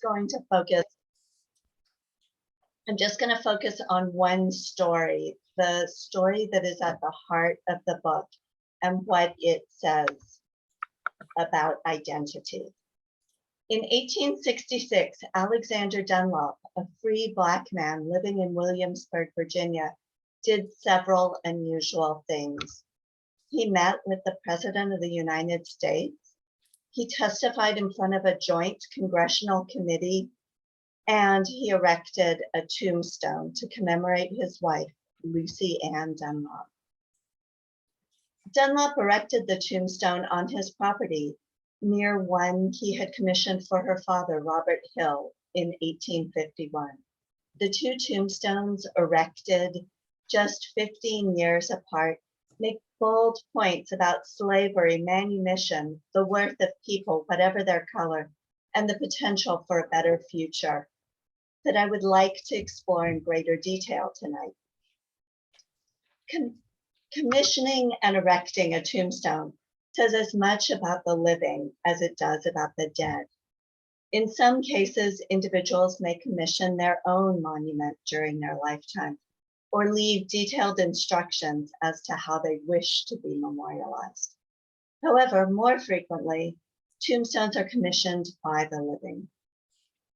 going to focus, I'm just going to focus on one story, the story that is at the heart of the book and what it says about identity. In 1866, Alexander Dunlop, a free Black man living in Williamsburg, Virginia, did several unusual things. He met with the President of the United States. He testified in front of a joint congressional committee, and he erected a tombstone to commemorate his wife, Lucy Ann Dunlop. Dunlop erected the tombstone on his property near one he had commissioned for her father, Robert Hill, in 1851. The two tombstones, erected just 15 years apart, make bold points about slavery, manumission, the worth of people, whatever their color, and the potential for a better future that I would like to explore in greater detail tonight. Commissioning and erecting a tombstone says as much about the living as it does about the dead. In some cases, individuals may commission their own monument during their lifetime or leave detailed instructions as to how they wish to be memorialized. However, more frequently, tombstones are commissioned by the living.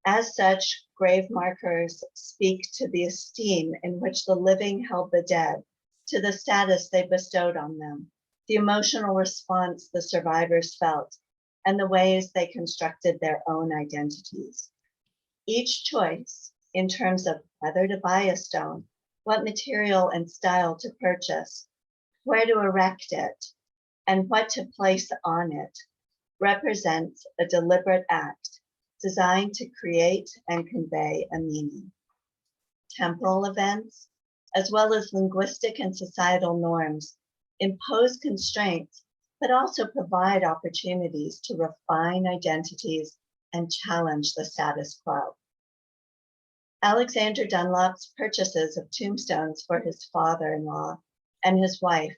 As such, grave markers speak to the esteem in which the living held the dead, to the status they bestowed on them, the emotional response the survivors felt, and the ways they constructed their own identities. Each choice, in terms of whether to buy a stone, what material and style to purchase, where to erect it, and what to place on it, represents a deliberate act designed to create and convey a meaning. Temporal events, as well as linguistic and societal norms, impose constraints, but also provide opportunities to refine identities and challenge the status quo. Alexander Dunlop's purchases of tombstones for his father-in-law and his wife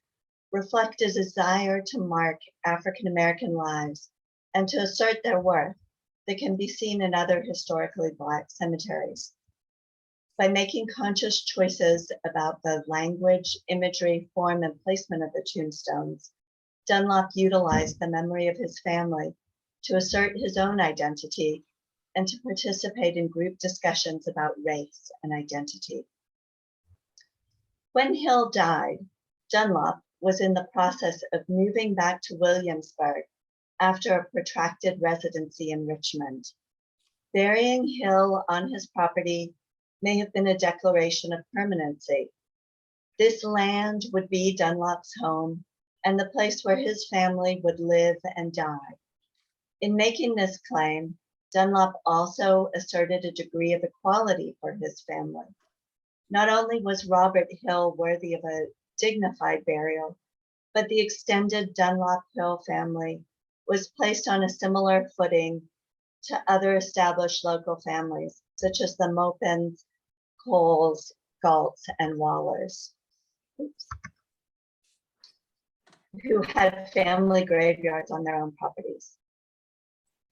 reflect a desire to mark African-American lives and to assert their worth that can be seen in other historically Black cemeteries. By making conscious choices about the language, imagery, form, and placement of the tombstones, Dunlop utilized the memory of his family to assert his own identity and to participate in group discussions about race and identity. When Hill died, Dunlop was in the process of moving back to Williamsburg after a protracted residency in Richmond. Burying Hill on his property may have been a declaration of permanency. This land would be Dunlop's home and the place where his family would live and die. In making this claim, Dunlop also asserted a degree of equality for his family. Not only was Robert Hill worthy of a dignified burial, but the extended Dunlop Hill family was placed on a similar footing to other established local families, such as the Mopins, Coles, Galts, and Wallers, who had family graveyards on their own properties.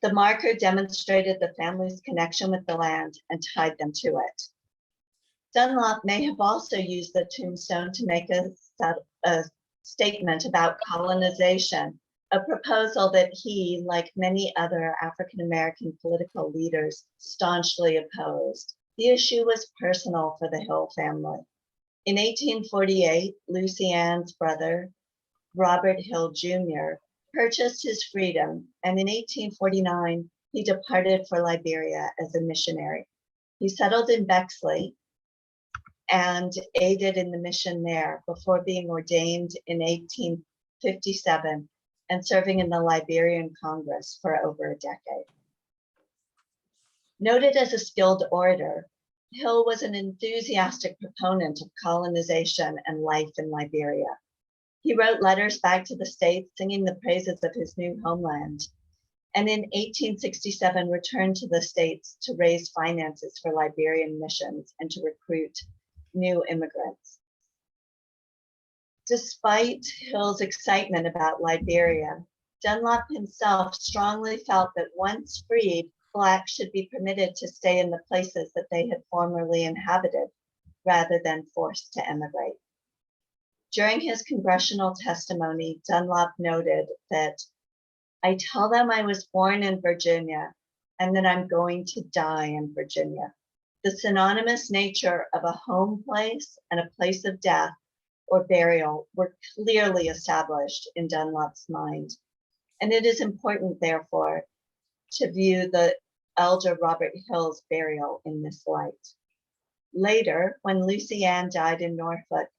The marker demonstrated the family's connection with the land and tied them to it. Dunlop may have also used the tombstone to make a statement about colonization, a proposal that he, like many other African-American political leaders, staunchly opposed. The issue was personal for the Hill family. In 1848, Lucy Ann's brother, Robert Hill Jr., purchased his freedom, and in 1849, he departed for Liberia as a missionary. He settled in Bexley and aided in the mission there before being ordained in 1857 and serving in the Liberian Congress for over a decade. Noted as a skilled orator, Hill was an enthusiastic proponent of colonization and life in Liberia. He wrote letters back to the States singing the praises of his new homeland, and in 1867 returned to the States to raise finances for Liberian missions and to recruit new immigrants. Despite Hill's excitement about Liberia, Dunlop himself strongly felt that once freed, Blacks should be permitted to stay in the places that they had formerly inhabited rather than forced to emigrate. During his congressional testimony, Dunlop noted that, "I tell them I was born in Virginia and that I'm going to die in Virginia. The synonymous nature of a home place and a place of death or burial were clearly established in Dunlop's mind. And it is important, therefore, to view the elder Robert Hill's burial in this light." Later, when Lucy Ann died in Norfolk,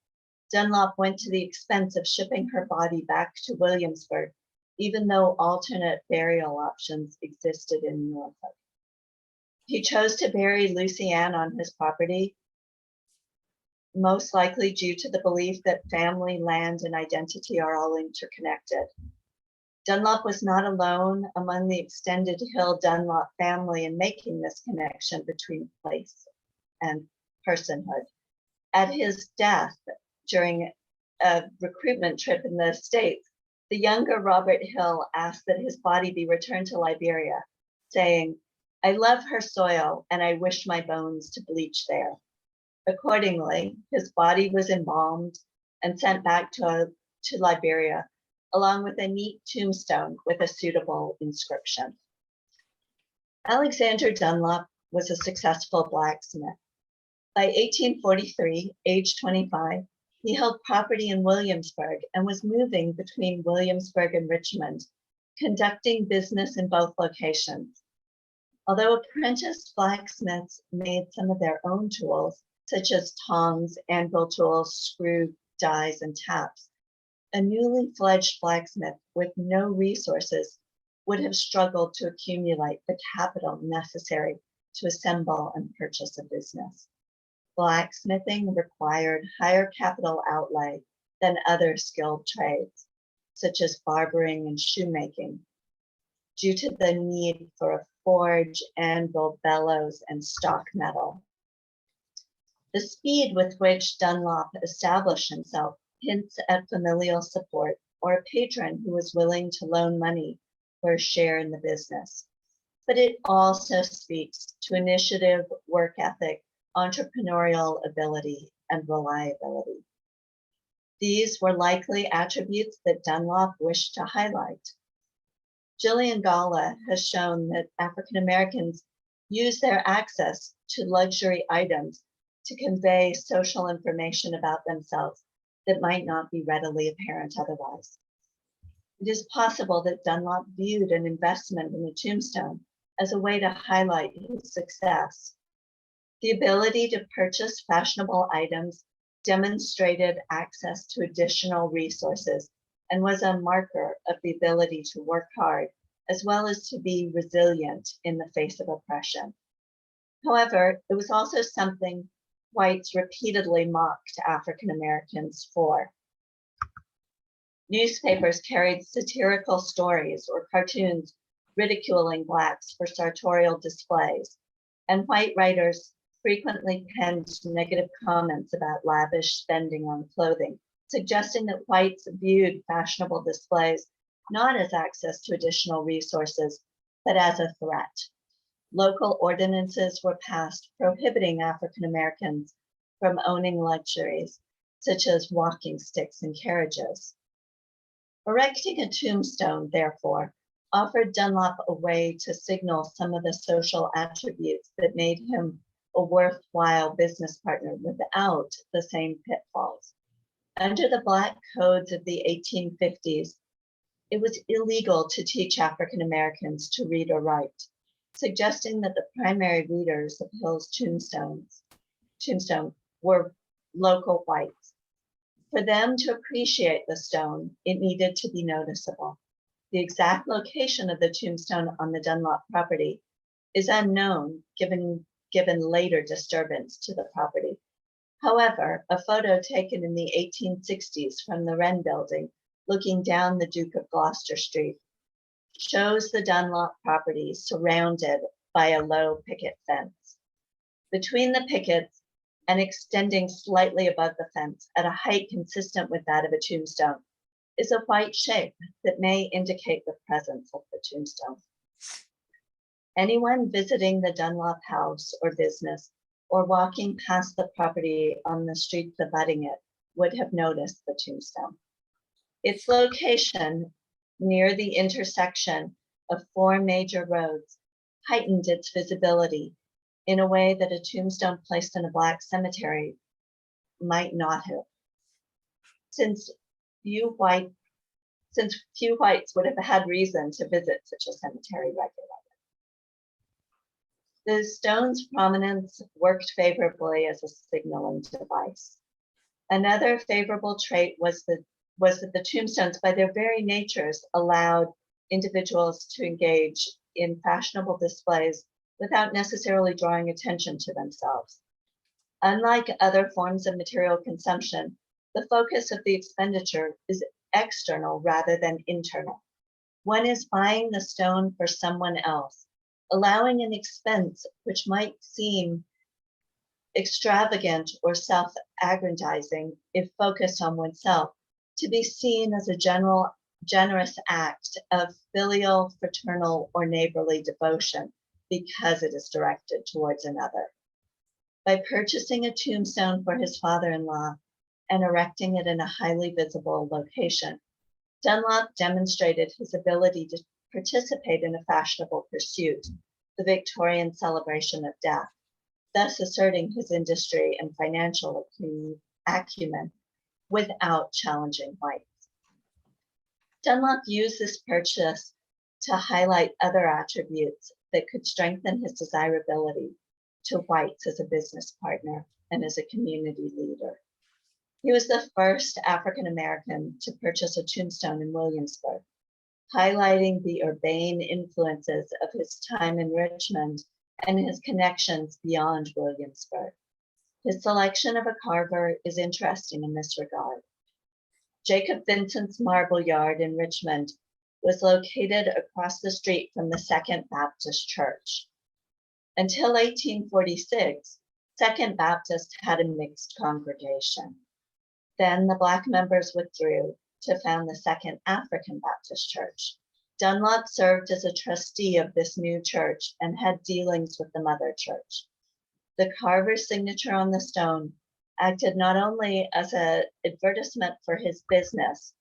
Dunlop went to the expense of shipping her body back to Williamsburg, even though alternate burial options existed in Norfolk. He chose to bury Lucy Ann on his property, most likely due to the belief that family, land, and identity are all interconnected. Dunlop was not alone among the extended Hill Dunlop family in making this connection between place and personhood. At his death during a recruitment trip in the States, the younger Robert Hill asked that his body be returned to Liberia, saying, "I love her soil and I wish my bones to bleach there." Accordingly, his body was embalmed and sent back to Liberia, along with a neat tombstone with a suitable inscription. Alexander Dunlop was a successful blacksmith. By 1843, age 25, he held property in Williamsburg and was moving between Williamsburg and Richmond, conducting business in both locations. Although apprenticed blacksmiths made some of their own tools, such as tongs, anvil tools, screw, dies, and taps, a newly fledged blacksmith with no resources would have struggled to accumulate the capital necessary to assemble and purchase a business. Blacksmithing required higher capital outlay than other skilled trades, such as barbering and shoemaking, due to the need for a forge, anvil, bellows, and stock metal. The speed with which Dunlop established himself hints at familial support or a patron who was willing to loan money for a share in the business. But it also speaks to initiative, work ethic, entrepreneurial ability, and reliability. These were likely attributes that Dunlop wished to highlight. Gillian Gala has shown that African Americans use their access to luxury items to convey social information about themselves that might not be readily apparent otherwise. It is possible that Dunlop viewed an investment in the tombstone as a way to highlight his success. The ability to purchase fashionable items demonstrated access to additional resources and was a marker of the ability to work hard as well as to be resilient in the face of oppression. However, it was also something whites repeatedly mocked African Americans for. Newspapers carried satirical stories or cartoons ridiculing Blacks for sartorial displays, and white writers frequently penned negative comments about lavish spending on clothing, suggesting that whites viewed fashionable displays not as access to additional resources, but as a threat. Local ordinances were passed prohibiting African Americans from owning luxuries, such as walking sticks and carriages. Erecting a tombstone, therefore, offered Dunlop a way to signal some of the social attributes that made him a worthwhile business partner without the same pitfalls. Under the Black codes of the 1850s, it was illegal to teach African Americans to read or write, suggesting that the primary readers of Hill's tombstone were local whites. For them to appreciate the stone, it needed to be noticeable. The exact location of the tombstone on the Dunlop property is unknown given later disturbance to the property. However, a photo taken in the 1860s from the Wren building looking down the Duke of Gloucester Street shows the Dunlop property surrounded by a low picket fence. Between the pickets and extending slightly above the fence at a height consistent with that of a tombstone is a white shape that may indicate the presence of the tombstone. Anyone visiting the Dunlop house or business or walking past the property on the streets abutting it would have noticed the tombstone. Its location near the intersection of four major roads heightened its visibility in a way that a tombstone placed in a black cemetery might not have. Since few whites would have had reason to visit such a cemetery regularly. The stone's prominence worked favorably as a signaling device. Another favorable trait was that the tombstones, by their very natures, allowed individuals to engage in fashionable displays without necessarily drawing attention to themselves. Unlike other forms of material consumption, the focus of the expenditure is external rather than internal. One is buying the stone for someone else, allowing an expense which might seem extravagant or self-aggrandizing if focused on oneself to be seen as a generous act of filial, fraternal, or neighborly devotion because it is directed towards another. By purchasing a tombstone for his father-in-law and erecting it in a highly visible location, Dunlop demonstrated his ability to participate in a fashionable pursuit, the Victorian celebration of death, thus asserting his industry and financial acumen without challenging whites. Dunlop used this purchase to highlight other attributes that could strengthen his desirability to whites as a business partner and as a community leader. He was the first African American to purchase a tombstone in Williamsburg, highlighting the urbane influences of his time in Richmond and his connections beyond Williamsburg. His selection of a carver is interesting in this regard. Jacob Vincent's Marble Yard in Richmond was located across the street from the Second Baptist Church. Until 1846, Second Baptist had a mixed congregation. Then the Black members withdrew to found the Second African Baptist Church. Dunlop served as a trustee of this new church and had dealings with the mother church. The carver's signature on the stone acted not only as an advertisement for his business,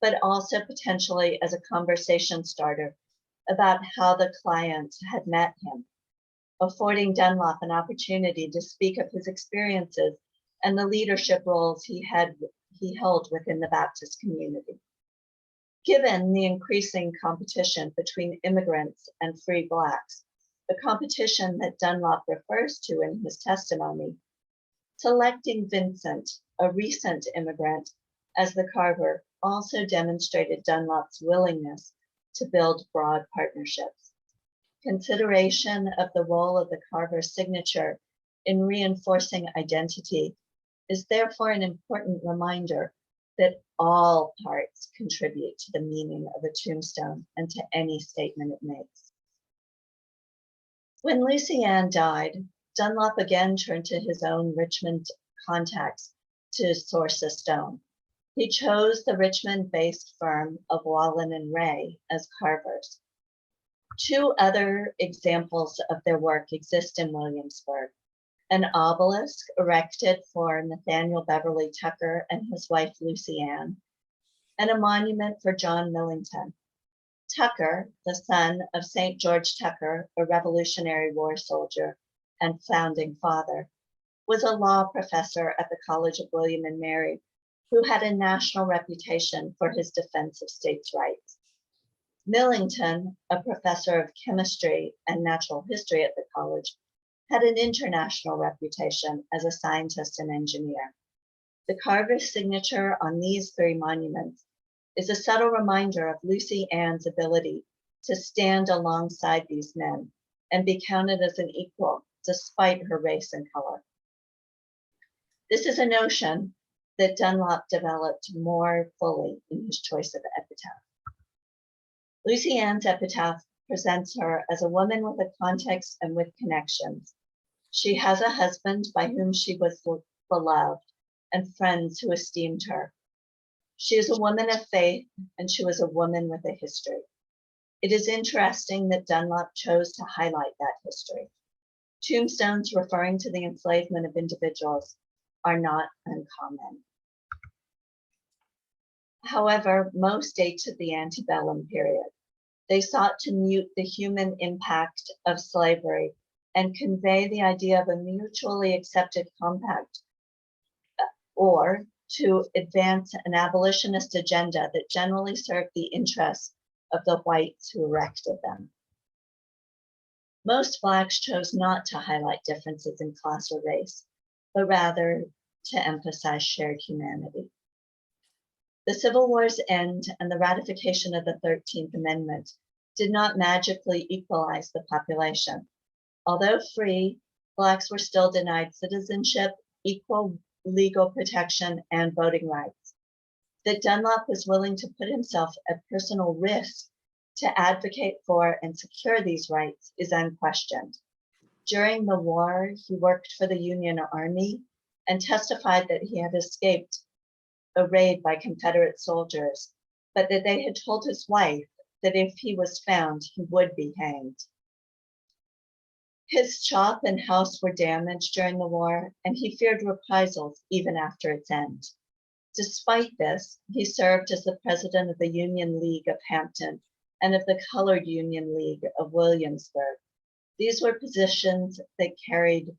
but also potentially as a conversation starter about how the client had met him, affording Dunlop an opportunity to speak of his experiences and the leadership roles he held within the Baptist community. Given the increasing competition between immigrants and free Blacks, the competition that Dunlop refers to in his testimony, selecting Vincent, a recent immigrant, as the carver also demonstrated Dunlop's willingness to build broad partnerships. Consideration of the role of the carver's signature in reinforcing identity is therefore an important reminder that all parts contribute to the meaning of a tombstone and to any statement it makes. When Lucy Ann died, Dunlop again turned to his own Richmond contacts to source a stone. He chose the Richmond-based firm of Wallen and Ray as carvers. Two other examples of their work exist in Williamsburg: an obelisk erected for Nathaniel Beverly Tucker and his wife Lucy Ann, and a monument for John Millington. Tucker, the son of St. George Tucker, a Revolutionary War soldier and founding father, was a law professor at the College of William and Mary, who had a national reputation for his defense of states' rights. Millington, a professor of chemistry and natural history at the college, had an international reputation as a scientist and engineer. The carver's signature on these three monuments is a subtle reminder of Lucy Ann's ability to stand alongside these men and be counted as an equal despite her race and color. This is a notion that Dunlop developed more fully in his choice of epitaph. Lucy Ann's epitaph presents her as a woman with a context and with connections. She has a husband by whom she was beloved and friends who esteemed her. She is a woman of faith, and she was a woman with a history. It is interesting that Dunlop chose to highlight that history. Tombstones referring to the enslavement of individuals are not uncommon. However, most date to the antebellum period. They sought to mute the human impact of slavery and convey the idea of a mutually accepted compact, or to advance an abolitionist agenda that generally served the interests of the whites who erected them. Most Blacks chose not to highlight differences in class or race, but rather to emphasize shared humanity. The Civil War's end and the ratification of the 13th Amendment did not magically equalize the population. Although free, Blacks were still denied citizenship, equal legal protection, and voting rights. That Dunlop was willing to put himself at personal risk to advocate for and secure these rights is unquestioned. During the war, he worked for the Union Army and testified that he had escaped a raid by Confederate soldiers, but that they had told his wife that if he was found, he would be hanged. His shop and house were damaged during the war, and he feared reprisals even after its end. Despite this, he served as the president of the Union League of Hampton and of the Colored Union League of Williamsburg. These were positions that carried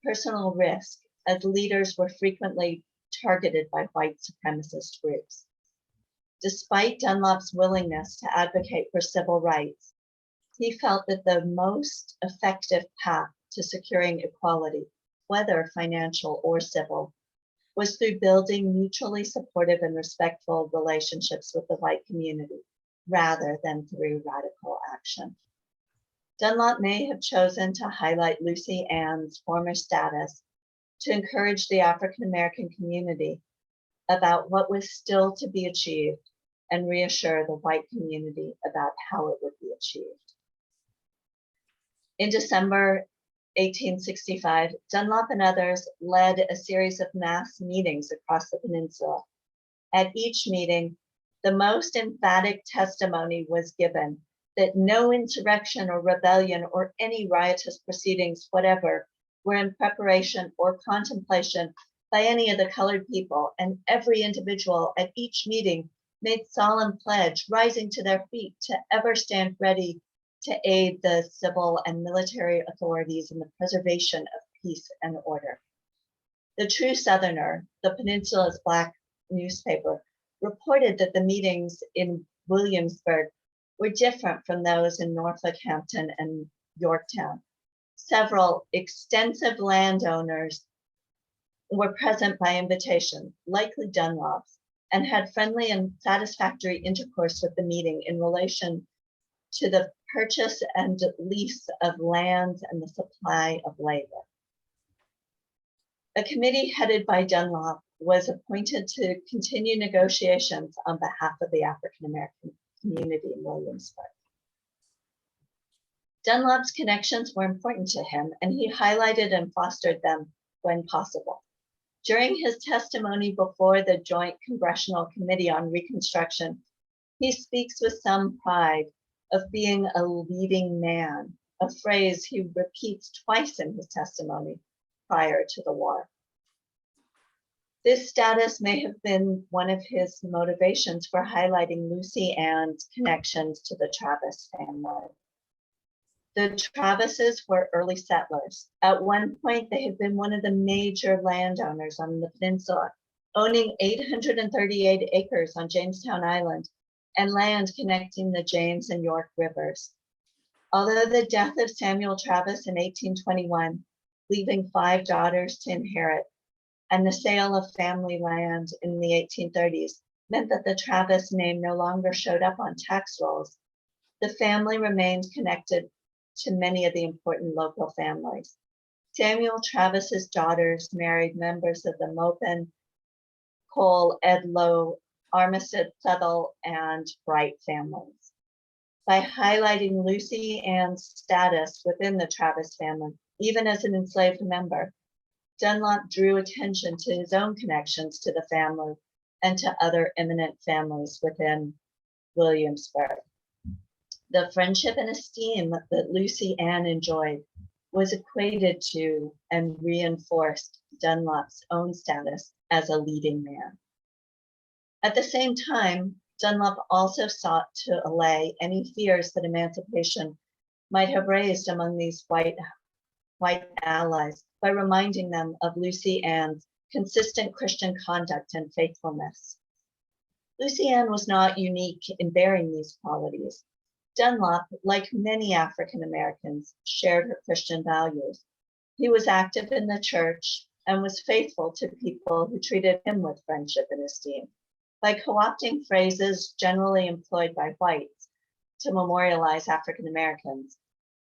personal risk, as leaders were frequently targeted by white supremacist groups. Despite Dunlop's willingness to advocate for civil rights, he felt that the most effective path to securing equality, whether financial or civil, was through building mutually supportive and respectful relationships with the white community, rather than through radical action. Dunlop may have chosen to highlight Lucy Ann's former status to encourage the African American community about what was still to be achieved and reassure the white community about how it would be achieved. In December 1865, Dunlop and others led a series of mass meetings across the peninsula. At each meeting, the most emphatic testimony was given that no insurrection or rebellion or any riotous proceedings whatever were in preparation or contemplation by any of the colored people, and every individual at each meeting made solemn pledge, rising to their feet, to ever stand ready to aid the civil and military authorities in the preservation of peace and order. The True Southerner, the peninsula's Black newspaper, reported that the meetings in Williamsburg were different from those in Norfolk, Hampton, and Yorktown. Several extensive landowners were present by invitation, likely Dunlop's, and had friendly and satisfactory intercourse with the meeting in relation to the purchase and lease of lands and the supply of labor. A committee headed by Dunlop was appointed to continue negotiations on behalf of the African American community in Williamsburg. Dunlop's connections were important to him, and he highlighted and fostered them when possible. During his testimony before the Joint Congressional Committee on Reconstruction, he speaks with some pride of being a leading man, a phrase he repeats twice in his testimony prior to the war. This status may have been one of his motivations for highlighting Lucy Ann's connections to the Travis family. The Travises were early settlers. At one point, they had been one of the major landowners on the peninsula, owning 838 acres on Jamestown Island and land connecting the James and York rivers. Although the death of Samuel Travis in 1821, leaving 5 daughters to inherit, and the sale of family land in the 1830s meant that the Travis name no longer showed up on tax rolls, the family remained connected to many of the important local families. Samuel Travis's daughters married members of the Mopin, Cole, Edlow, Armistead, Southall, and Bright families. By highlighting Lucy Ann's status within the Travis family, even as an enslaved member, Dunlop drew attention to his own connections to the family and to other eminent families within Williamsburg. The friendship and esteem that Lucy Ann enjoyed was equated to and reinforced Dunlop's own status as a leading man. At the same time, Dunlop also sought to allay any fears that emancipation might have raised among these white allies by reminding them of Lucy Ann's consistent Christian conduct and faithfulness. Lucy Ann was not unique in bearing these qualities. Dunlop, like many African Americans, shared her Christian values. He was active in the church and was faithful to people who treated him with friendship and esteem. By co-opting phrases generally employed by whites to memorialize African Americans,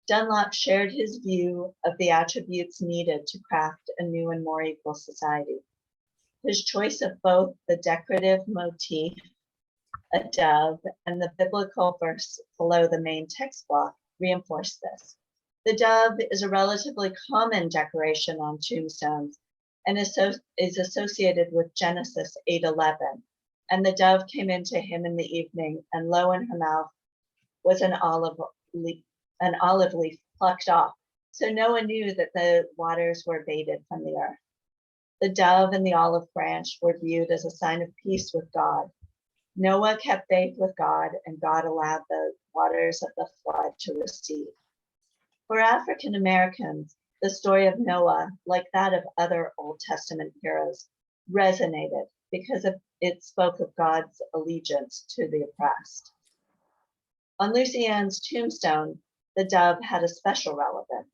Dunlop shared his view of the attributes needed to craft a new and more equal society. His choice of both the decorative motif, a dove, and the biblical verse below the main text block reinforced this. The dove is a relatively common decoration on tombstones and is associated with Genesis 8:11. And the dove came into him in the evening, and lo, in her mouth was an olive leaf plucked off. So Noah knew that the waters were abated from the earth. The dove and the olive branch were viewed as a sign of peace with God. Noah kept faith with God, and God allowed the waters of the flood to recede. For African Americans, the story of Noah, like that of other Old Testament heroes, resonated because it spoke of God's allegiance to the oppressed. On Lucy Ann's tombstone, the dove had a special relevance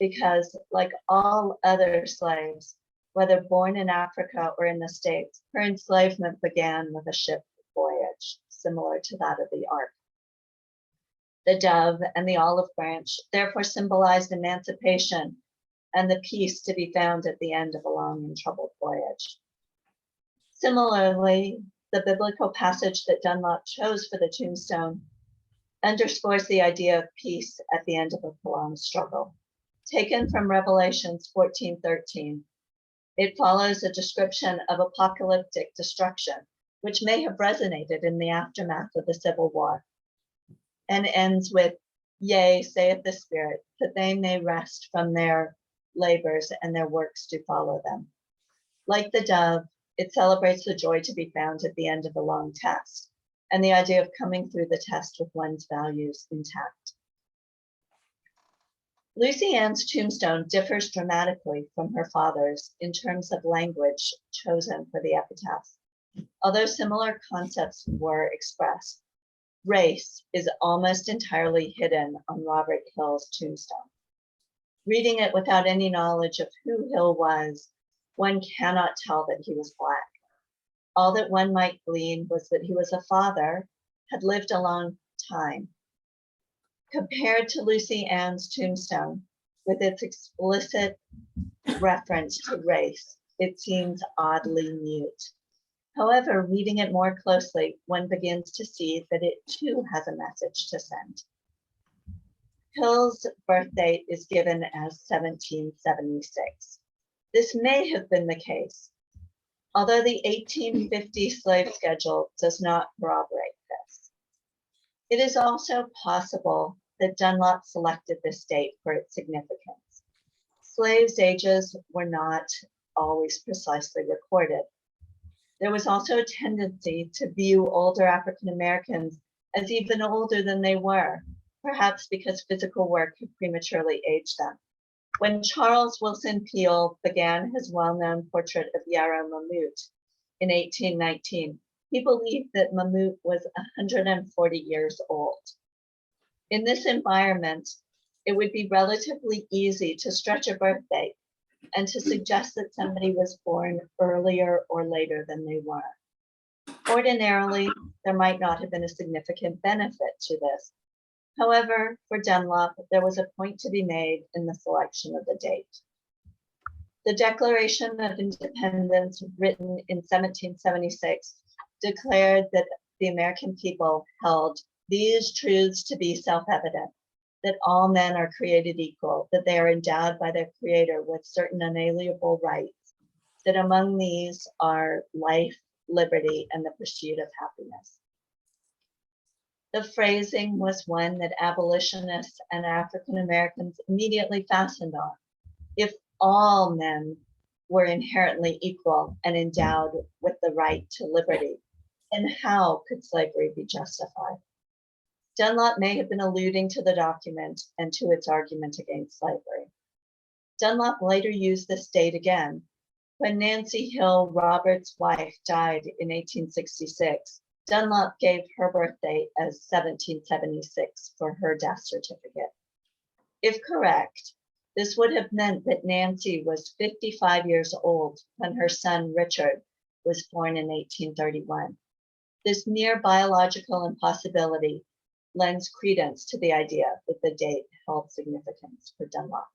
because, like all other slaves, whether born in Africa or in the States, her enslavement began with a ship voyage, similar to that of the Ark. The dove and the olive branch therefore symbolized emancipation and the peace to be found at the end of a long and troubled voyage. Similarly, the biblical passage that Dunlop chose for the tombstone underscores the idea of peace at the end of a prolonged struggle. Taken from Revelations 14:13, it follows a description of apocalyptic destruction, which may have resonated in the aftermath of the Civil War, and ends with, "Yea, saith the Spirit, that they may rest from their labors and their works do follow them." Like the dove, it celebrates the joy to be found at the end of a long test and the idea of coming through the test with one's values intact. Lucy Ann's tombstone differs dramatically from her father's in terms of language chosen for the epitaph. Although similar concepts were expressed, race is almost entirely hidden on Robert Hill's tombstone. Reading it without any knowledge of who Hill was, one cannot tell that he was Black. All that one might glean was that he was a father, had lived a long time. Compared to Lucy Ann's tombstone, with its explicit reference to race, it seems oddly mute. However, reading it more closely, one begins to see that it too has a message to send. Hill's birth date is given as 1776. This may have been the case, although the 1850 slave schedule does not corroborate this. It is also possible that Dunlop selected this date for its significance. Slaves' ages were not always precisely recorded. There was also a tendency to view older African Americans as even older than they were, perhaps because physical work had prematurely aged them. When Charles Willson Peale began his well-known portrait of Yarrow Mammoet in 1819, he believed that Mammoet was 140 years old. In this environment, it would be relatively easy to stretch a birth date and to suggest that somebody was born earlier or later than they were. Ordinarily, there might not have been a significant benefit to this. However, for Dunlop, there was a point to be made in the selection of the date. The Declaration of Independence, written in 1776, declared that the American people held these truths to be self-evident, that all men are created equal, that they are endowed by their Creator with certain unalienable rights, that among these are life, liberty, and the pursuit of happiness. The phrasing was one that abolitionists and African Americans immediately fastened on. If all men were inherently equal and endowed with the right to liberty, then how could slavery be justified? Dunlop may have been alluding to the document and to its argument against slavery. Dunlop later used this date again. When Nancy Hill, Robert's wife, died in 1866, Dunlop gave her birthday as 1776 for her death certificate. If correct, this would have meant that Nancy was 55 years old when her son Richard was born in 1831. This near biological impossibility lends credence to the idea that the date held significance for Dunlop.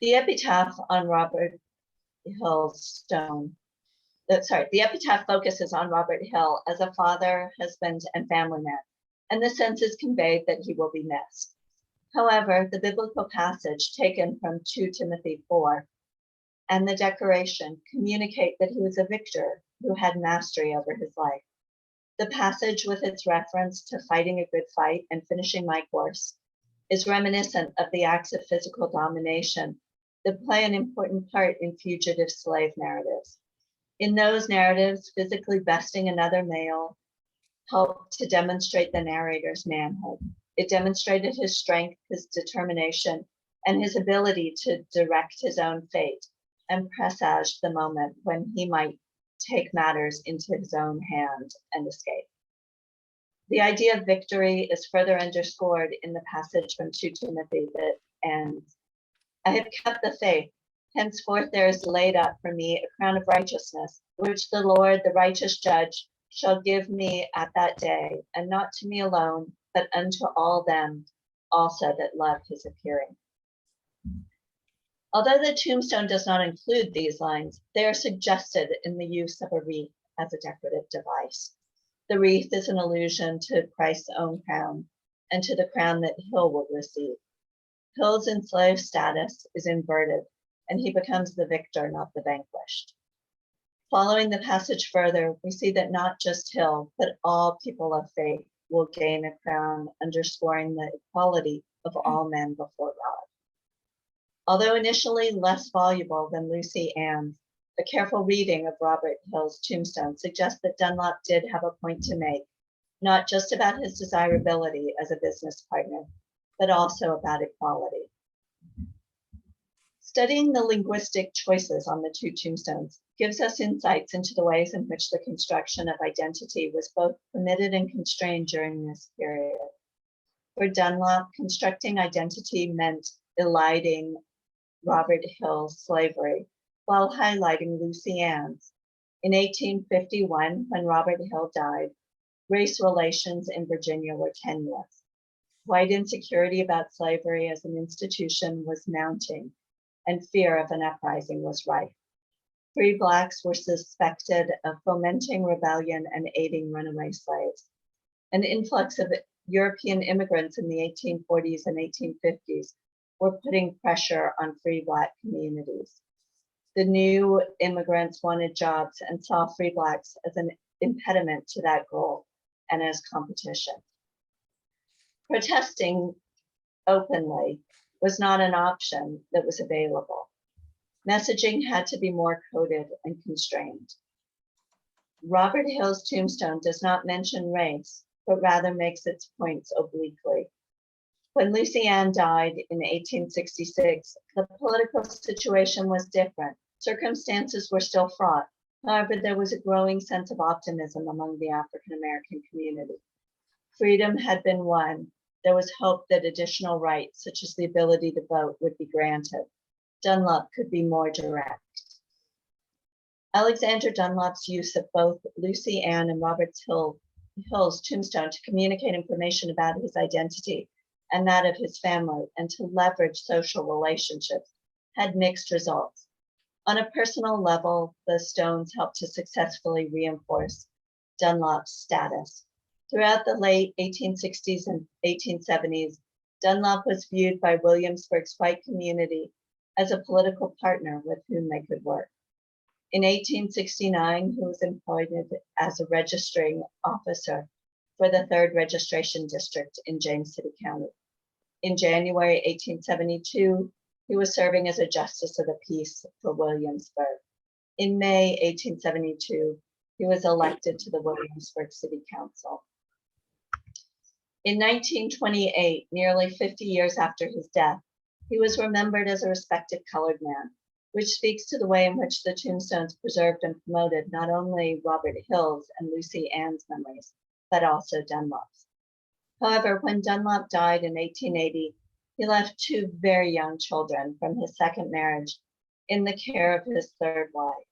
The epitaph on Robert Hill's stone, the epitaph focuses on Robert Hill as a father, husband, and family man, and the sense is conveyed that he will be missed. However, the biblical passage taken from 2 Timothy 4 and the decoration communicate that he was a victor who had mastery over his life. The passage, with its reference to fighting a good fight and finishing my course, is reminiscent of the acts of physical domination that play an important part in fugitive slave narratives. In those narratives, physically besting another male helped to demonstrate the narrator's manhood. It demonstrated his strength, his determination, and his ability to direct his own fate and presaged the moment when he might take matters into his own hand and escape. The idea of victory is further underscored in the passage from 2 Timothy that ends, I have kept the faith. Henceforth there is laid up for me a crown of righteousness, which the Lord, the righteous judge, shall give me at that day, and not to me alone, but unto all them also that love his appearing. Although the tombstone does not include these lines, they are suggested in the use of a wreath as a decorative device. The wreath is an allusion to Christ's own crown and to the crown that Hill will receive. Hill's enslaved status is inverted, and he becomes the victor, not the vanquished. Following the passage further, we see that not just Hill, but all people of faith will gain a crown, underscoring the equality of all men before God. Although initially less voluble than Lucy Ann's, a careful reading of Robert Hill's tombstone suggests that Dunlop did have a point to make, not just about his desirability as a business partner, but also about equality. Studying the linguistic choices on the 2 tombstones gives us insights into the ways in which the construction of identity was both permitted and constrained during this period. For Dunlop, constructing identity meant eliding Robert Hill's slavery while highlighting Lucy Ann's. In 1851, when Robert Hill died, race relations in Virginia were tenuous. White insecurity about slavery as an institution was mounting, and fear of an uprising was rife. Free Blacks were suspected of fomenting rebellion and aiding runaway slaves. An influx of European immigrants in the 1840s and 1850s were putting pressure on free Black communities. The new immigrants wanted jobs and saw free Blacks as an impediment to that goal and as competition. Protesting openly was not an option that was available. Messaging had to be more coded and constrained. Robert Hill's tombstone does not mention race, but rather makes its points obliquely. When Lucy Ann died in 1866, the political situation was different. Circumstances were still fraught. However, there was a growing sense of optimism among the African American community. Freedom had been won. There was hope that additional rights, such as the ability to vote, would be granted. Dunlop could be more direct. Alexander Dunlop's use of both Lucy Ann and Robert Hill's tombstone to communicate information about his identity and that of his family and to leverage social relationships had mixed results. On a personal level, the stones helped to successfully reinforce Dunlop's status. Throughout the late 1860s and 1870s, Dunlop was viewed by Williamsburg's white community as a political partner with whom they could work. In 1869, he was appointed as a registering officer for the 3rd Registration District in James City County. In January 1872, he was serving as a Justice of the Peace for Williamsburg. In May 1872, he was elected to the Williamsburg City Council. In 1928, nearly 50 years after his death, he was remembered as a respected colored man, which speaks to the way in which the tombstones preserved and promoted not only Robert Hill's and Lucy Ann's memories, but also Dunlop's. However, when Dunlop died in 1880, he left 2 very young children from his 2nd marriage in the care of his 3rd wife.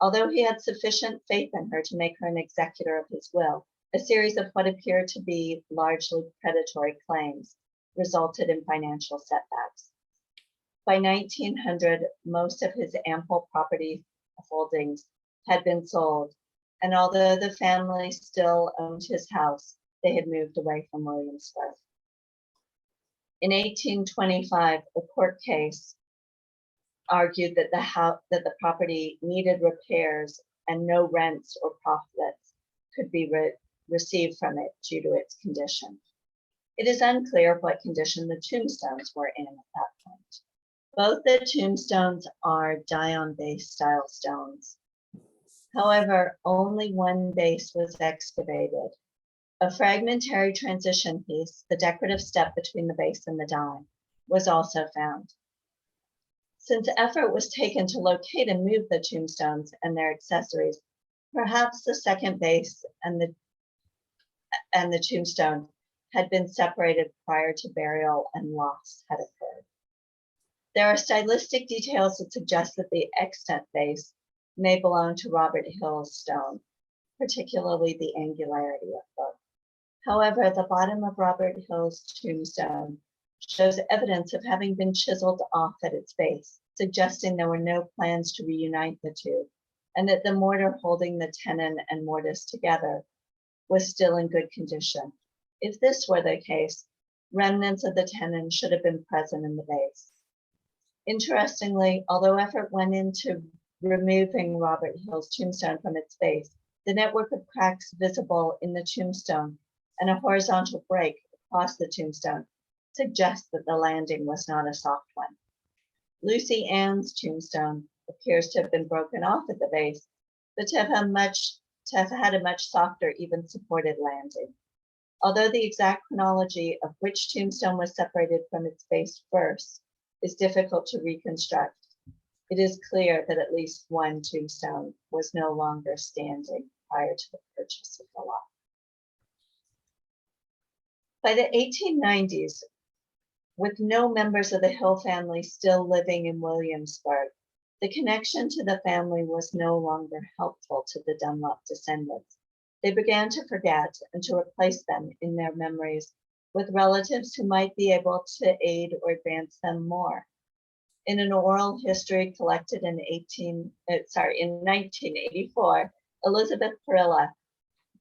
Although he had sufficient faith in her to make her an executor of his will, a series of what appeared to be largely predatory claims resulted in financial setbacks. By 1900, most of his ample property holdings had been sold, and although the family still owned his house, they had moved away from Williamsburg. In 1825, a court case argued that the property needed repairs and no rents or profits could be received from it due to its condition. It is unclear what condition the tombstones were in at that point. Both the tombstones are Dion-based style stones. However, only one base was excavated. A fragmentary transition piece, the decorative step between the base and the dime, was also found. Since effort was taken to locate and move the tombstones and their accessories, perhaps the 2nd base and the tombstone had been separated prior to burial and loss had occurred. There are stylistic details that suggest that the extant base may belong to Robert Hill's stone, particularly the angularity of both. However, the bottom of Robert Hill's tombstone shows evidence of having been chiseled off at its base, suggesting there were no plans to reunite the 2, and that the mortar holding the tenon and mortise together was still in good condition. If this were the case, remnants of the tenon should have been present in the base. Interestingly, although effort went into removing Robert Hill's tombstone from its base, the network of cracks visible in the tombstone and a horizontal break across the tombstone suggests that the landing was not a soft one. Lucy Ann's tombstone appears to have been broken off at the base, but to have had a much softer, even supported landing. Although the exact chronology of which tombstone was separated from its base first is difficult to reconstruct, it is clear that at least one tombstone was no longer standing prior to the purchase of the lot. By the 1890s, with no members of the Hill family still living in Williamsburg, the connection to the family was no longer helpful to the Dunlop descendants. They began to forget and to replace them in their memories with relatives who might be able to aid or advance them more. In an oral history collected in 1984, Elizabeth Perilla,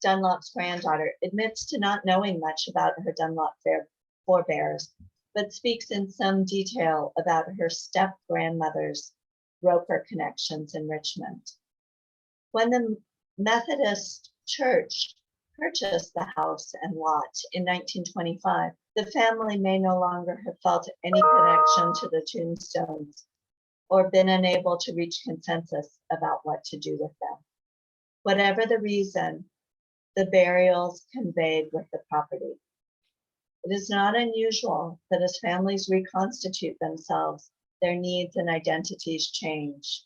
Dunlop's granddaughter, admits to not knowing much about her Dunlop forebears, but speaks in some detail about her step-grandmother's Roper connections in Richmond. When the Methodist Church purchased the house and lot in 1925, the family may no longer have felt any connection to the tombstones or been unable to reach consensus about what to do with them. Whatever the reason, the burials conveyed with the property. It is not unusual that as families reconstitute themselves, their needs and identities change.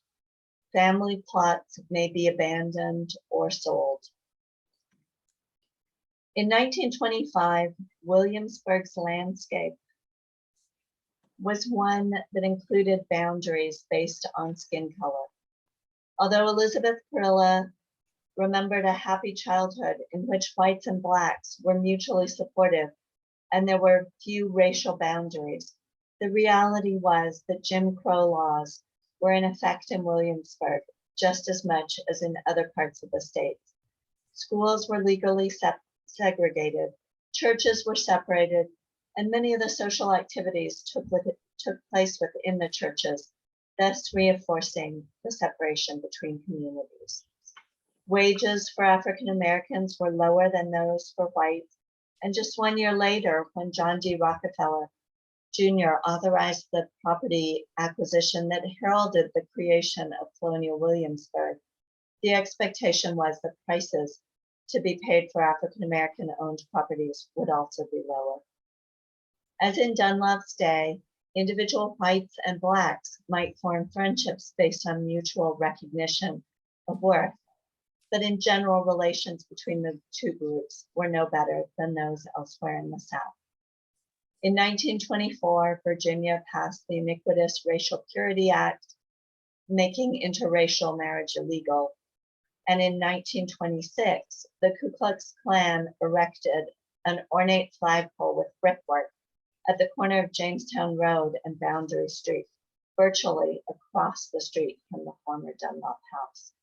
Family plots may be abandoned or sold. In 1925, Williamsburg's landscape was one that included boundaries based on skin color. Although Elizabeth Perilla remembered a happy childhood in which whites and blacks were mutually supportive and there were few racial boundaries, the reality was that Jim Crow laws were in effect in Williamsburg just as much as in other parts of the state. Schools were legally segregated, churches were separated, and many of the social activities took place within the churches, thus reinforcing the separation between communities. Wages for African Americans were lower than those for whites, and just 1 year later, when John D. Rockefeller Jr. authorized the property acquisition that heralded the creation of colonial Williamsburg, the expectation was that prices to be paid for African American owned properties would also be lower. As in Dunlop's day, individual whites and blacks might form friendships based on mutual recognition of worth, but in general, relations between the two groups were no better than those elsewhere in the South. In 1924, Virginia passed the iniquitous Racial Purity Act, making interracial marriage illegal. And in 1926, the Ku Klux Klan erected an ornate flagpole with brickwork at the corner of Jamestown Road and Boundary Street, virtually across the street from the former Dunlop House.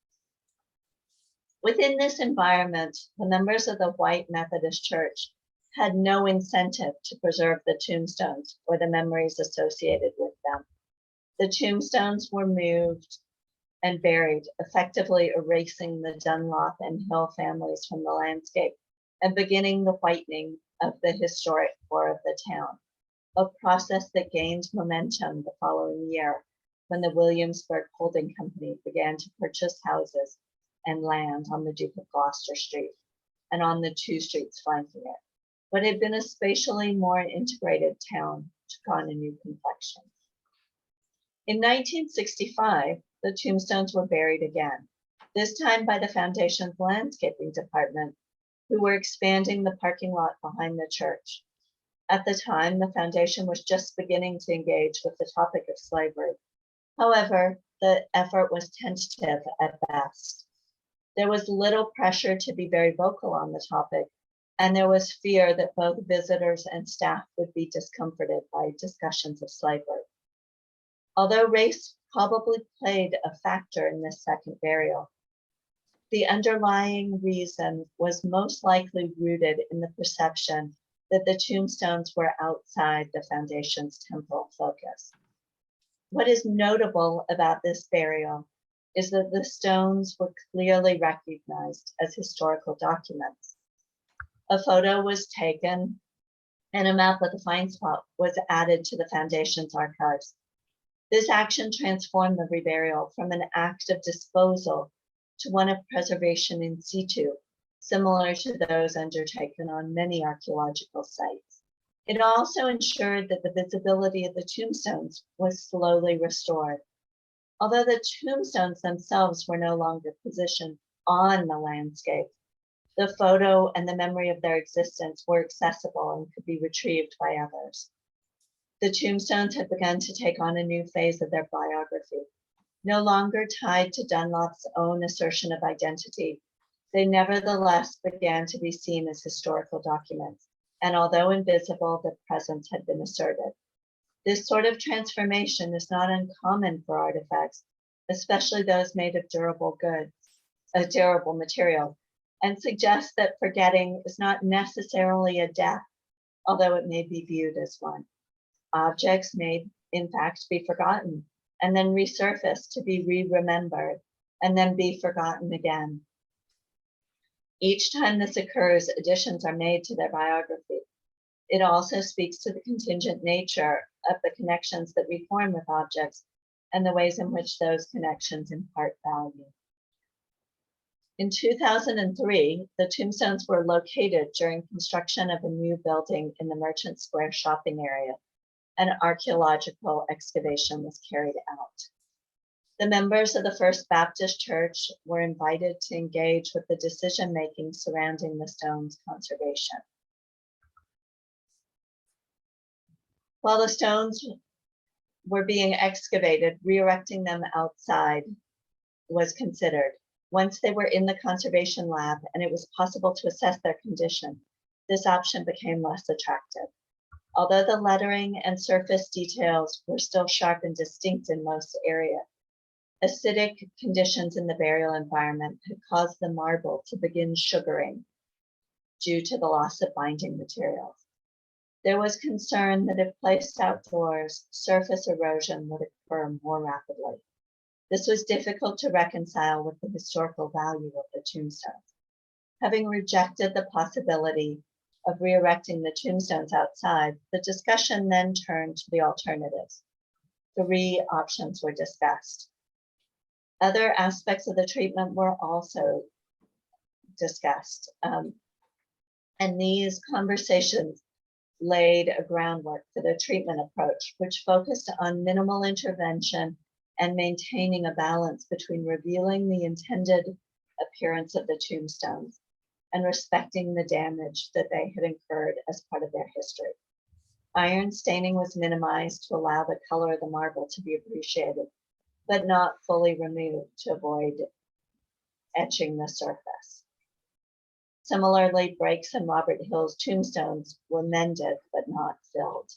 Within this environment, the members of the White Methodist Church had no incentive to preserve the tombstones or the memories associated with them. The tombstones were moved and buried, effectively erasing the Dunlop and Hill families from the landscape and beginning the whitening of the historic core of the town, a process that gained momentum the following year when the Williamsburg Holding Company began to purchase houses and land on the Duke of Gloucester Street and on the two streets flanking it. What had been a spatially more integrated town took on a new complexion. In 1965, the tombstones were buried again, this time by the Foundation's landscaping department, who were expanding the parking lot behind the church. At the time, the Foundation was just beginning to engage with the topic of slavery. However, the effort was tentative at best. There was little pressure to be very vocal on the topic, and there was fear that both visitors and staff would be discomforted by discussions of slavery. Although race probably played a factor in this second burial, the underlying reason was most likely rooted in the perception that the tombstones were outside the Foundation's temporal focus. What is notable about this burial is that the stones were clearly recognized as historical documents. A photo was taken and a map of the find spot was added to the Foundation's archives. This action transformed the reburial from an act of disposal to one of preservation in situ, similar to those undertaken on many archaeological sites. It also ensured that the visibility of the tombstones was slowly restored. Although the tombstones themselves were no longer positioned on the landscape, the photo and the memory of their existence were accessible and could be retrieved by others. The tombstones had begun to take on a new phase of their biography. No longer tied to Dunlop's own assertion of identity, they nevertheless began to be seen as historical documents, and although invisible, their presence had been asserted. This sort of transformation is not uncommon for artifacts, especially those made of durable goods, a durable material, and suggests that forgetting is not necessarily a death, although it may be viewed as one. Objects may, in fact, be forgotten and then resurface to be re-remembered and then be forgotten again. Each time this occurs, additions are made to their biography. It also speaks to the contingent nature of the connections that we form with objects and the ways in which those connections impart value. In 2003, the tombstones were located during construction of a new building in the Merchant Square shopping area. An archaeological excavation was carried out. The members of the First Baptist Church were invited to engage with the decision-making surrounding the stones' conservation. While the stones were being excavated, re-erecting them outside was considered. Once they were in the conservation lab and it was possible to assess their condition, this option became less attractive. Although the lettering and surface details were still sharp and distinct in most areas, acidic conditions in the burial environment had caused the marble to begin sugaring due to the loss of binding materials. There was concern that if placed outdoors, surface erosion would occur more rapidly. This was difficult to reconcile with the historical value of the tombstones. Having rejected the possibility of re-erecting the tombstones outside, the discussion then turned to the alternatives. 3 options were discussed. Other aspects of the treatment were also discussed, and these conversations laid a groundwork for the treatment approach, which focused on minimal intervention and maintaining a balance between revealing the intended appearance of the tombstones and respecting the damage that they had incurred as part of their history. Iron staining was minimized to allow the color of the marble to be appreciated, but not fully removed to avoid etching the surface. Similarly, breaks in Robert Hill's tombstones were mended but not filled.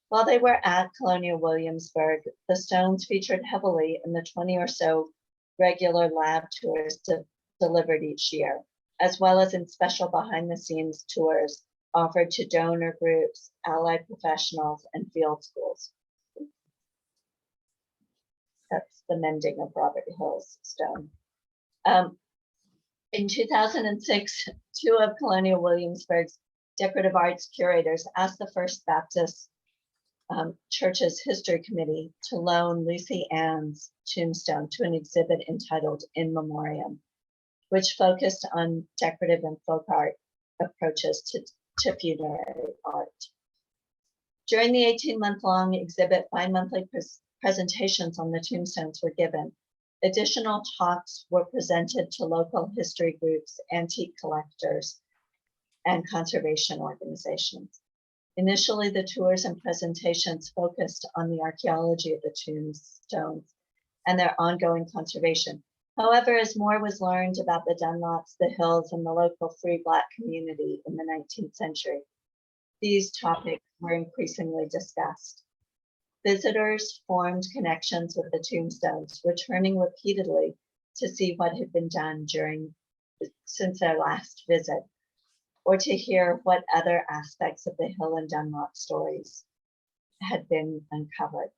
While they were at Colonial Williamsburg, the stones featured heavily in the 20 or so regular lab tours delivered each year, as well as in special behind-the-scenes tours offered to donor groups, allied professionals, and field schools. That's the mending of Robert Hill's stone. In 2006, 2 of Colonial Williamsburg's decorative arts curators asked the First Baptist Church's History Committee to loan Lucy Ann's tombstone to an exhibit entitled In Memoriam, which focused on decorative and folk art approaches to funerary art. During the 18-month-long exhibit, bi-monthly presentations on the tombstones were given. Additional talks were presented to local history groups, antique collectors, and conservation organizations. Initially, the tours and presentations focused on the archaeology of the tombstones and their ongoing conservation. However, as more was learned about the Dunlops, the Hills, and the local free Black community in the 19th century, these topics were increasingly discussed. Visitors formed connections with the tombstones, returning repeatedly to see what had been done since their last visit, or to hear what other aspects of the Hill and Dunlop stories had been uncovered.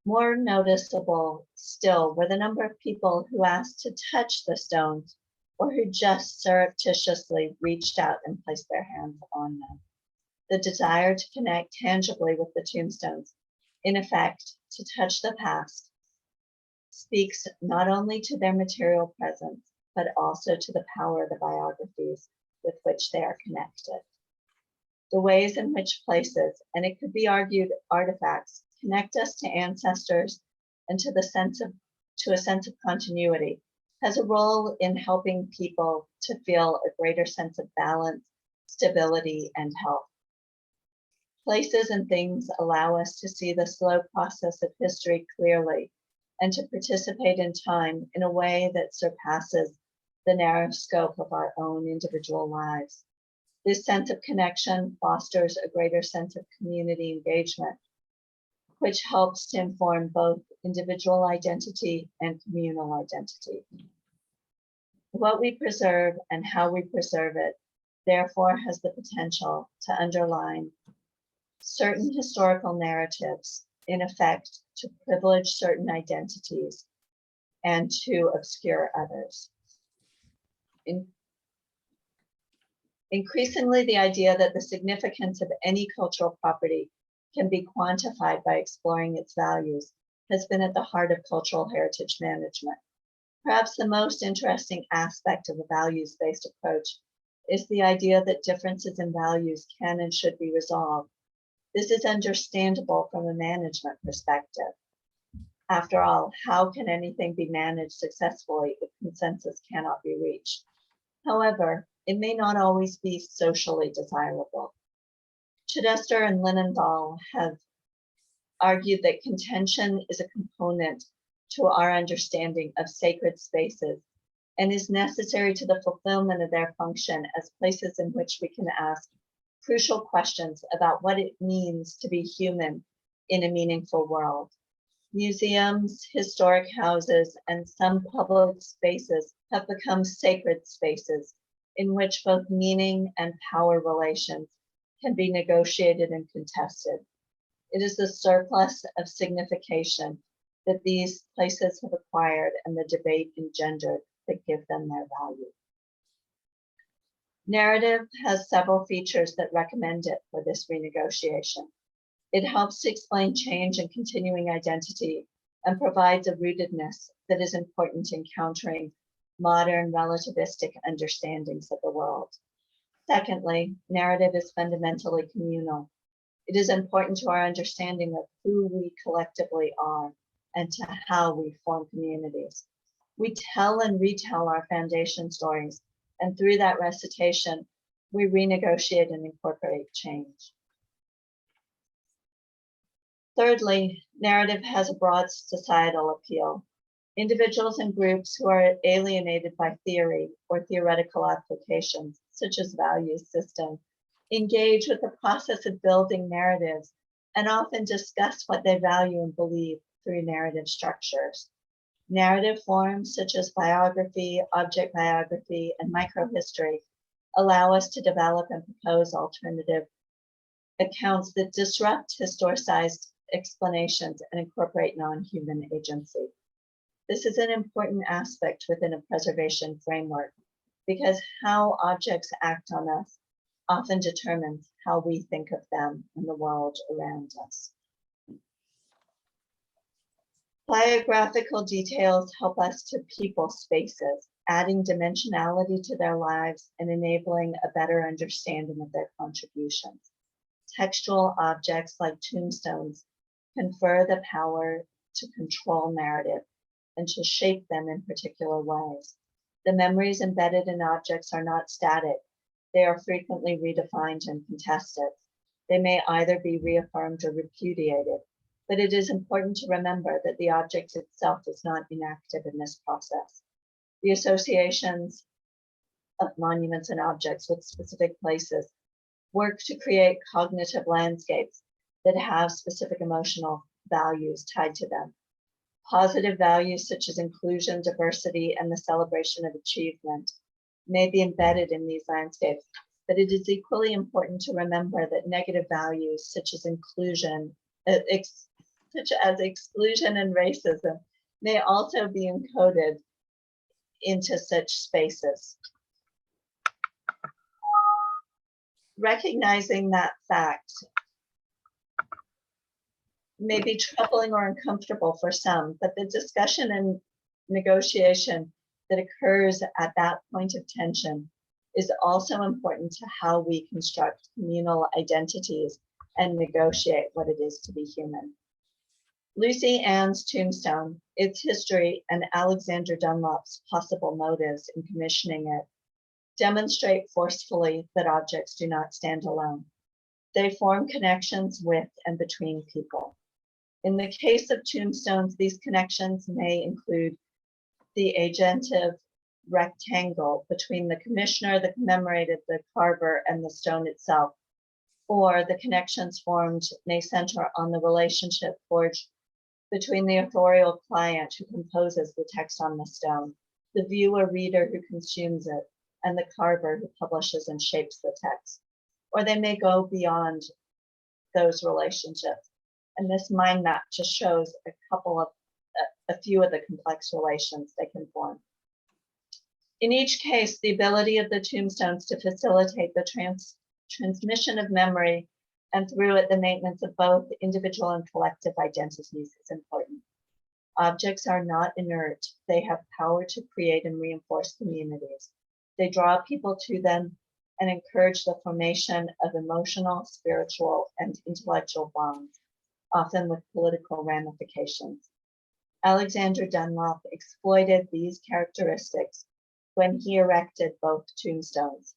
More noticeable still were the number of people who asked to touch the stones or who just surreptitiously reached out and placed their hands on them. The desire to connect tangibly with the tombstones, in effect, to touch the past, speaks not only to their material presence, but also to the power of the biographies with which they are connected. The ways in which places, and it could be argued artifacts, connect us to ancestors and to a sense of continuity has a role in helping people to feel a greater sense of balance, stability, and health. Places and things allow us to see the slow process of history clearly and to participate in time in a way that surpasses the narrow scope of our own individual lives. This sense of connection fosters a greater sense of community engagement, which helps to inform both individual identity and communal identity. What we preserve and how we preserve it, therefore, has the potential to underline certain historical narratives, in effect, to privilege certain identities and to obscure others. Increasingly, the idea that the significance of any cultural property can be quantified by exploring its values has been at the heart of cultural heritage management. Perhaps the most interesting aspect of a values-based approach is the idea that differences in values can and should be resolved. This is understandable from a management perspective. After all, how can anything be managed successfully if consensus cannot be reached? However, it may not always be socially desirable. Chidester and Linenthal have argued that contention is a component to our understanding of sacred spaces and is necessary to the fulfillment of their function as places in which we can ask crucial questions about what it means to be human in a meaningful world. Museums, historic houses, and some public spaces have become sacred spaces in which both meaning and power relations can be negotiated and contested. It is the surplus of signification that these places have acquired and the debate engendered that give them their value. Narrative has several features that recommend it for this renegotiation. It helps to explain change and continuing identity and provides a rootedness that is important in countering modern relativistic understandings of the world. Secondly, narrative is fundamentally communal. It is important to our understanding of who we collectively are and to how we form communities. We tell and retell our foundation stories, and through that recitation, we renegotiate and incorporate change. Thirdly, narrative has a broad societal appeal. Individuals and groups who are alienated by theory or theoretical applications, such as value systems, engage with the process of building narratives and often discuss what they value and believe through narrative structures. Narrative forms such as biography, object biography, and microhistory allow us to develop and propose alternative accounts that disrupt historicized explanations and incorporate non-human agency. This is an important aspect within a preservation framework because how objects act on us often determines how we think of them and the world around us. Biographical details help us to people spaces, adding dimensionality to their lives and enabling a better understanding of their contributions. Textual objects like tombstones confer the power to control narrative and to shape them in particular ways. The memories embedded in objects are not static. They are frequently redefined and contested. They may either be reaffirmed or repudiated, but it is important to remember that the object itself is not inactive in this process. The associations of monuments and objects with specific places work to create cognitive landscapes that have specific emotional values tied to them. Positive values such as inclusion, diversity, and the celebration of achievement may be embedded in these landscapes, but it is equally important to remember that negative values such as exclusion and racism may also be encoded into such spaces. Recognizing that fact may be troubling or uncomfortable for some, but the discussion and negotiation that occurs at that point of tension is also important to how we construct communal identities and negotiate what it is to be human. Lucy Ann's tombstone, its history, and Alexander Dunlop's possible motives in commissioning it demonstrate forcefully that objects do not stand alone. They form connections with and between people. In the case of tombstones, these connections may include the agentive rectangle between the commissioner, the commemorated, the carver, and the stone itself, or the connections formed may center on the relationship forged between the authorial client who composes the text on the stone, the viewer reader who consumes it, and the carver who publishes and shapes the text. Or they may go beyond those relationships. And this mind map just shows a few of the complex relations they can form. In each case, the ability of the tombstones to facilitate the transmission of memory and through it, the maintenance of both individual and collective identities is important. Objects are not inert. They have power to create and reinforce communities. They draw people to them and encourage the formation of emotional, spiritual, and intellectual bonds, often with political ramifications. Alexander Dunlop exploited these characteristics when he erected both tombstones.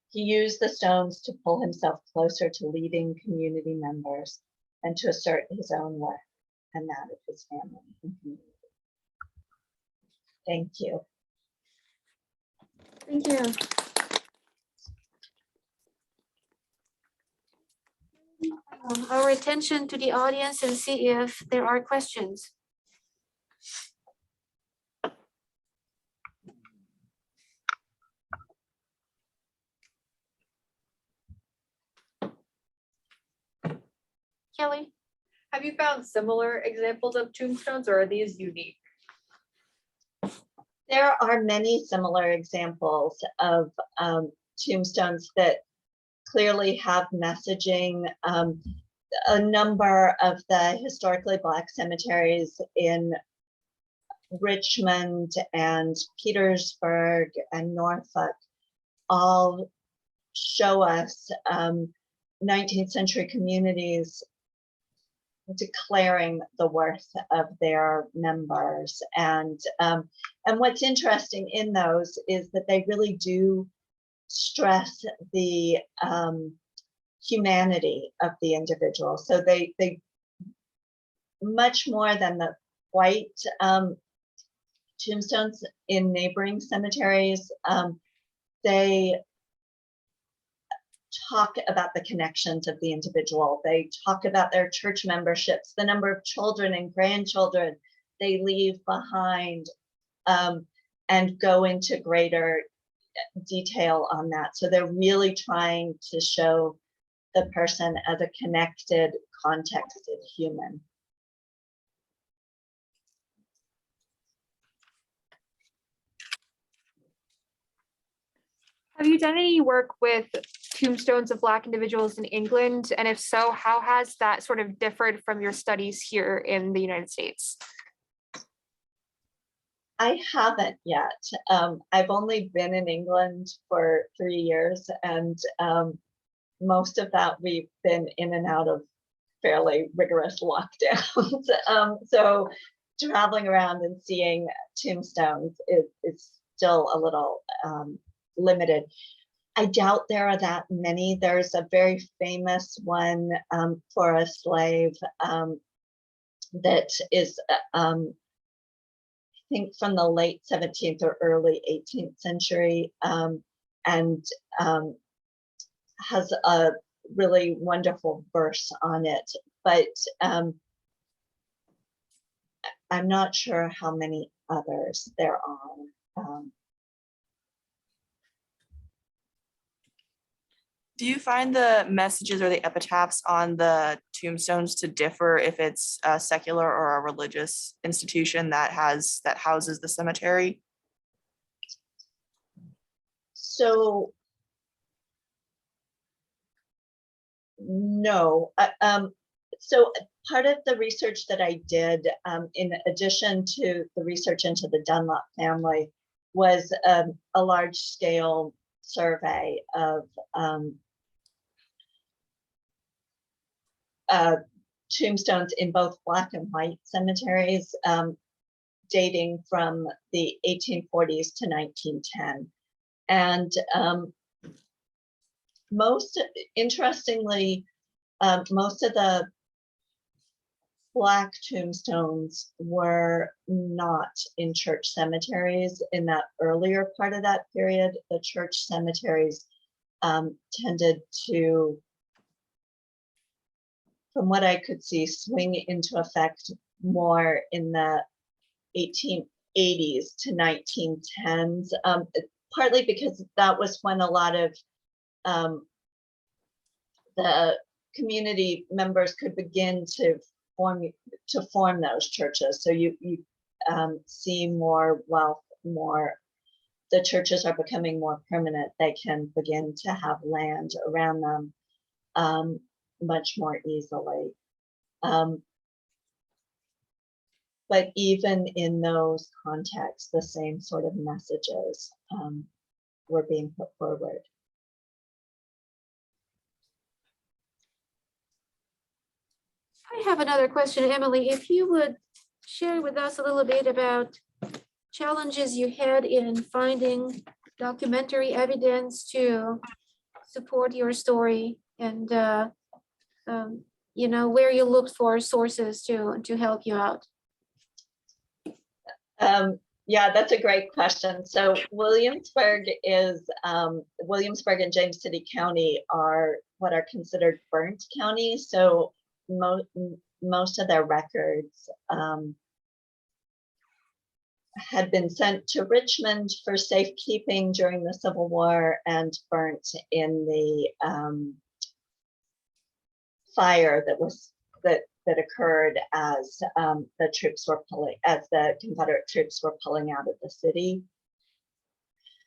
He used the stones to pull himself closer to leading community members and to assert his own worth and that of his family and community. Thank you. Thank you. Our attention to the audience and see if there are questions. Kelly, Have you found similar examples of tombstones, or are these unique? There are many similar examples of tombstones that clearly have messaging. A number of the historically Black cemeteries in Richmond and Petersburg and Norfolk all show us 19th century communities declaring the worth of their members. And what's interesting in those is that they really do stress the humanity of the individual. So they much more than the white tombstones in neighboring cemeteries, they talk about the connections of the individual. They talk about their church memberships, the number of children and grandchildren they leave behind, and go into greater detail on that. So they're really trying to show the person as a connected, contexted human. Have you done any work with tombstones of Black individuals in England? And if so, how has that sort of differed from your studies here in the United States? I haven't yet. I've only been in England for 3 years, and most of that we've been in and out of fairly rigorous lockdowns. So traveling around and seeing tombstones is still a little limited. I doubt there are that many. There's a very famous one for a slave that is, I think, from the late 17th or early 18th century, and has a really wonderful verse on it. But I'm not sure how many others there are. Do you find the messages or the epitaphs on the tombstones to differ if it's a secular or a religious institution that houses the cemetery? So no. So part of the research that I did, in addition to the research into the Dunlop family, was a large scale survey of tombstones in both Black and white cemeteries, dating from the 1840s to 1910. And interestingly, most of the Black tombstones were not in church cemeteries in that earlier part of that period. The church cemeteries tended to, from what I could see, swing into effect more in the 1880s to 1910s, partly because that was when a lot of the community members could begin to form those churches. So you see more wealth, the churches are becoming more permanent. They can begin to have land around them much more easily. But even in those contexts, the same sort of messages were being put forward. I have another question, Emily. If you would share with us a little bit about challenges you had in finding documentary evidence to support your story, and where you looked for sources to help you out. Yeah, that's a great question. So Williamsburg and James City County are what are considered burnt counties. So most of their records had been sent to Richmond for safekeeping during the Civil War and burnt in the fire that that occurred as the Confederate troops were pulling out of the city.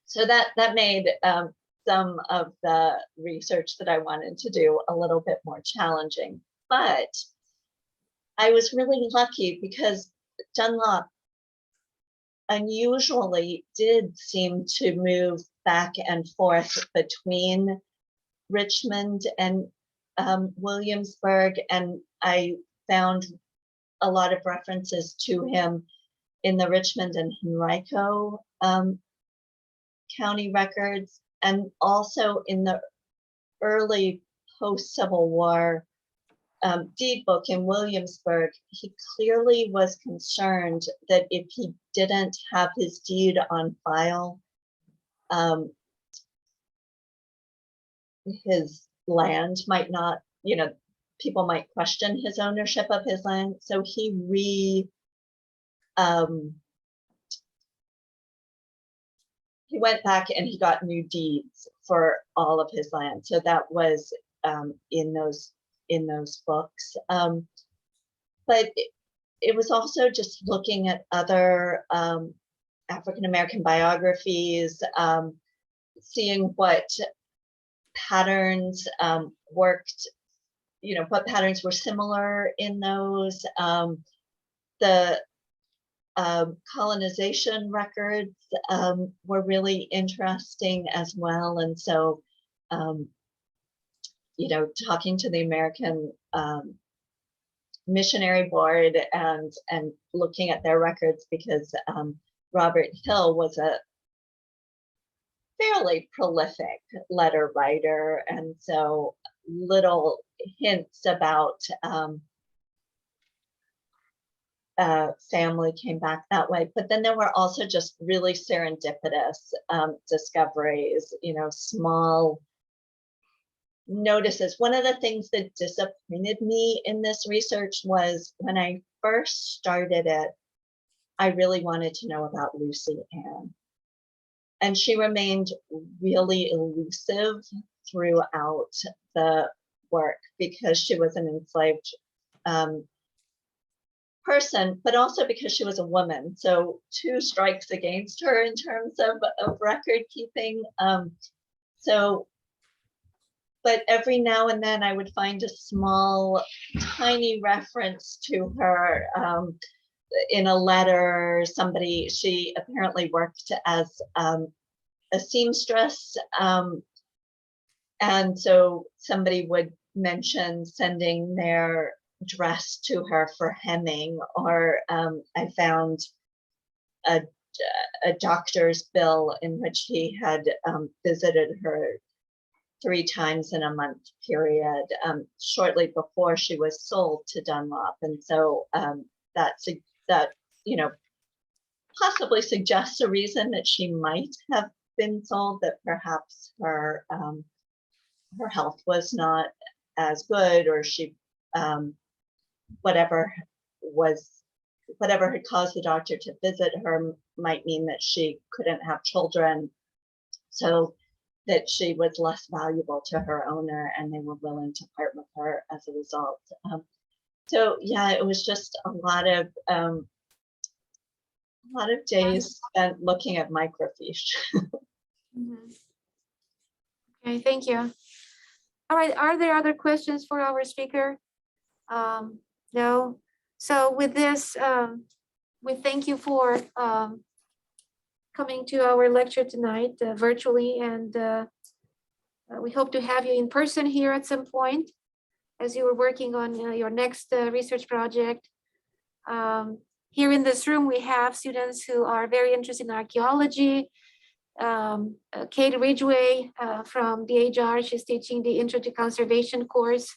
So that made some of the research that I wanted to do a little bit more challenging. But I was really lucky because Dunlop unusually did seem to move back and forth between Richmond and Williamsburg, and I found a lot of references to him in the Richmond and Henrico County records, and also in the early post-Civil War deed book in Williamsburg. He clearly was concerned that if he didn't have his deed on file, his land might not, people might question his ownership of his land. So he went back and he got new deeds for all of his land. So that was in those books. But it was also just looking at other African-American biographies, seeing what patterns worked, what patterns were similar in those. The colonization records were really interesting as well. And so, talking to the American Missionary Board and looking at their records, because Robert Hill was a fairly prolific letter writer, and so little hints about family came back that way. But then there were also just really serendipitous discoveries, small notices. One of the things that disappointed me in this research was when I first started it, I really wanted to know about Lucy Ann. And she remained really elusive throughout the work because she was an enslaved person, but also because she was a woman. So 2 strikes against her in terms of record keeping. But every now and then I would find a small, tiny reference to her in a letter. She apparently worked as a seamstress. And so somebody would mention sending their dress to her for hemming, or I found a doctor's bill in which he had visited her 3 times in a month period shortly before she was sold to Dunlop. And so that possibly suggests a reason that she might have been sold, that perhaps her health was not as good, or she whatever had caused the doctor to visit her might mean that she couldn't have children, so that she was less valuable to her owner and they were willing to part with her as a result. So yeah, it was just a lot of days spent looking at microfiche. Mhm. Okay, thank you. All right, are there other questions for our speaker? No. So with this, we thank you for coming to our lecture tonight virtually, and we hope to have you in person here at some point as you are working on your next research project. Here in this room, we have students who are very interested in archaeology. Kate Ridgway from DHR, she's teaching the Intro to Conservation course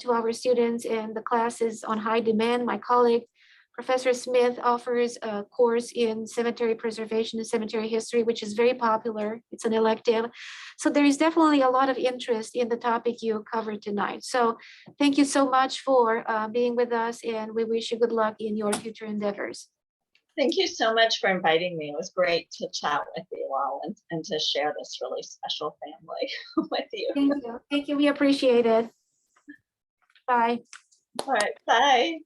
to our students, and the class is on high demand. My colleague, Professor Smith, offers a course in cemetery preservation and cemetery history, which is very popular. It's an elective. So there is definitely a lot of interest in the topic you covered tonight. So thank you so much for being with us, and we wish you good luck in your future endeavors. Thank you so much for inviting me. It was great to chat with you all and to share this really special family with you. Thank you. Thank you. We appreciate it. Bye. All right, bye.